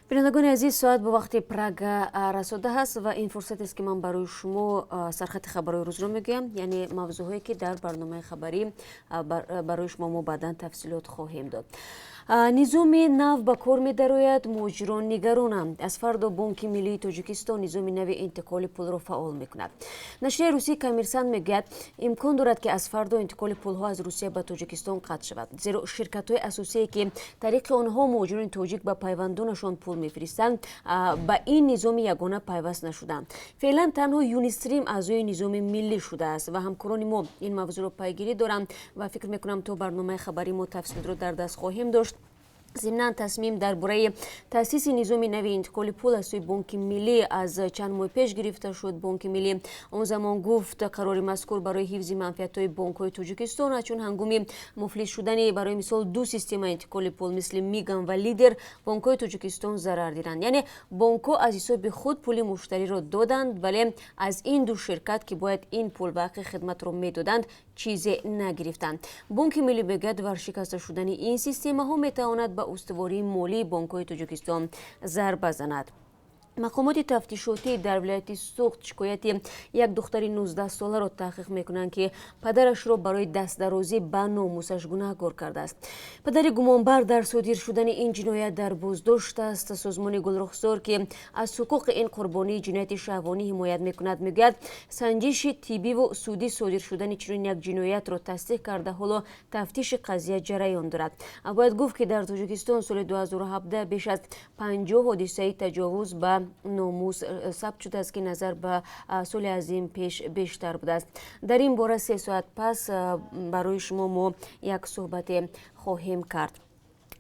بینندگان عزیز، ساعت به وقت پراگ رسیده است و این فرصت است که من برای شما سرخط خبرهای روز رو میگم، یعنی موضوعی که در برنامه خبری برای شما ما بعداً تفصیلات خواهیم داد. نظام نو به کار می‌دراید، مهاجران نگرانند. از فردا بانک ملی تاجیکستان نظام نو انتقال پول را فعال می‌کند. نشریه روسی کمیرسان میگوید امکان دارد که از فردا انتقال پول‌ها از روسیه به تاجیکستان قطع شود، زیرا شرکت‌های اساسی که طریق آنها مهاجران تاجیک به پیوندانشان پول می‌فرستند به این نظام یگانه پیوست نشدند. فعلا تنها یونیستریم اعضای نظام ملی شده است و همکاران ما این موضوع را پیگیری دارند و فکر می‌کنم تو برنامه خبری ما تفصیل را در دست خواهیم داشت. ضمناً تصمیم درباره تأسیس نظام نو انتقال پول از سوی بانک ملی از چند ماه پیش گرفته شد. بانک ملی آن زمان گفت قرار مذکور برای حفظ منفعت‌های بانک‌های تاجیکستان است، چون هنگام مفلس شدن برای مثال دو سیستم انتقال پول مثل میگان و لیدر بانک‌های تاجیکستان ضرر دیدند. یعنی بانک‌ها از حساب خود پول مشتری را دادند، ولی از این دو شرکت که باید این پول به حق خدمت را میدادند چیزی نگرفتند. بانک ملی میگوید ورشکسته شدن این سیستم ها میتواند به استواری مالی بانک‌های تاجیکستان ضربه بزند. مقامات تفتیشاتی در ولایت سوخت شکایت یک دختر 19 ساله را تحقیق میکنند که پدرش را برای دست درازی به ناموسش گناهکار کرده است. پدر گمانبر در صادر شدن این جنایت در بازداشت است. سازمان گلرخسار که از حقوق این قربانی جنایت شهوانی حمایت میکند میگوید سنجش طبی و سودی صادر شدن چنین یک جنایت را تصدیق کرده، حالا تفتیش قضیه جریان دارد. باید گفت که در تاجیکستان سال 2017 بیش از 50 حادثه تجاوز به ناموس ثبت شده است که نظر به سال از این پیش بیشتر بوده است. در این باره 3 ساعت پس برای شما ما یک صحبت خواهیم کرد.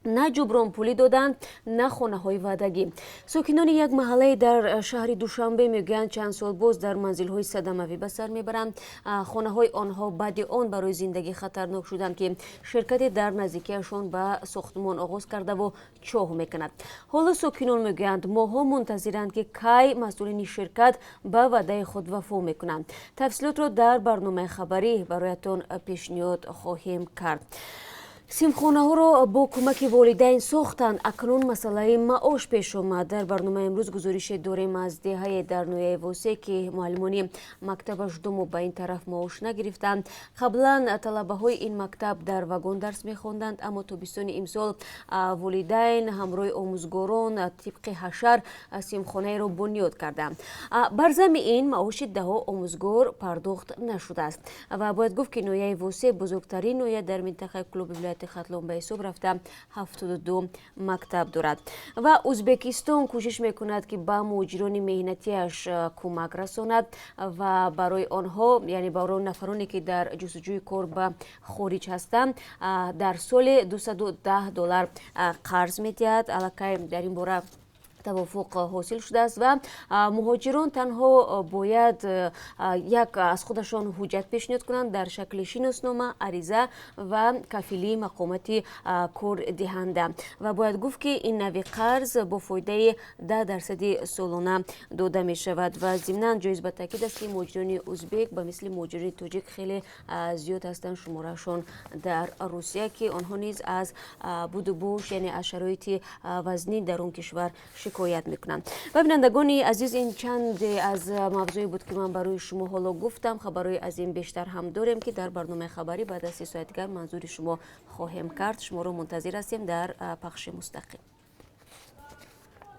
نه جبران پولی دادند، نه خانه های وعدگی. ساکنان یک محله در شهر دوشنبه میگویند چند سال باز در منزل های صدموی به سر میبرند. خانه های آنها بعد آن برای زندگی خطرناک شدند که شرکت در نزدیکیشان به ساختمان آغاز کرده و چاه میکند. حالا ساکنان میگویند ماها منتظرند که کی مسئولین شرکت به وعده خود وفا میکنند. تفصیلات را در برنامه خبری برایتان پیشنهاد خواهیم کرد. سیمخانه ها را با کمک والدین ساختند، اکنون مسئله معاش پیش آمد. در برنامه امروز گزارش داریم از دهه در نویه واسه که معلمان مکتبش دو ماه به این طرف معاش نگرفتند. قبلا طلبه های این مکتب در واگن درس میخواندند، اما تابستان امسال والدین همراه آموزگاران طبق حشر سیمخانه را بنیاد کردند. بر ضمن این معاش ده ها آموزگار پرداخت نشده است و باید گفت که نویه واسه بزرگترین نویه در منطقه کلوب ولایت خطلان به حساب رفته 72 مکتب دارد و ازبکستان کوشش میکند که به مهاجران مهنتیش کمک رساند و برای آنها، یعنی برای نفرانی که در جستجوی کار به خارج هستند، در سال $210 قرض میدهد. الکی در این باره توافق حاصل شده است و مهاجران تنها باید یک از خودشان حجت پیشنهاد کنند در شکل شناسنامه، عریضه و کفیلی مقامات کار دهنده و باید گفت که این نوع قرض با فایده 10% سالانه داده می شود و ضمناً جایز به تاکید است که مهاجران ازبک به مثل مهاجران تاجیک خیلی زیاد هستند. شمارشان در روسیه که آنها نیز از بود و بوش، یعنی از شرایط وزنی در اون کشور شکایت میکنند. و بینندگان عزیز، این چند از موضوعی بود که من برای شما حالا گفتم. خبرهای از این بیشتر هم داریم که در برنامه خبری بعد از 3 ساعت دیگر منظور شما خواهیم کرد. شما رو منتظر هستیم در پخش مستقیم.